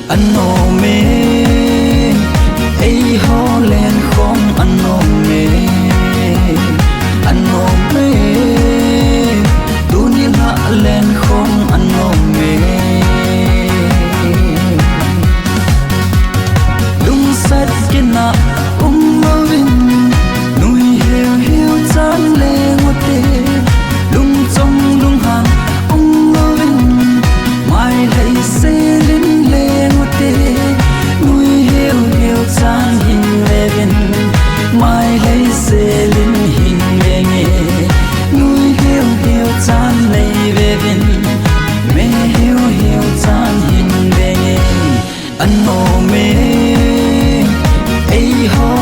anh nô mê ấy ho lên không anh nô mê anh nô mê tu niên hạ lên không anh nô mê đúng sát kia na mơ vinh nuôi hiu hiu chán lê ngót tê lung trong lung hàng mơ vinh mai lấy xe lên lê ngót tê nuôi hiu hiu chán hình lê vinh mai lấy xe lên hình lê nghe nuôi hiu hiu chán lê về vinh mê hiu hiu chán hình lê nghe anh mô mê ấy ho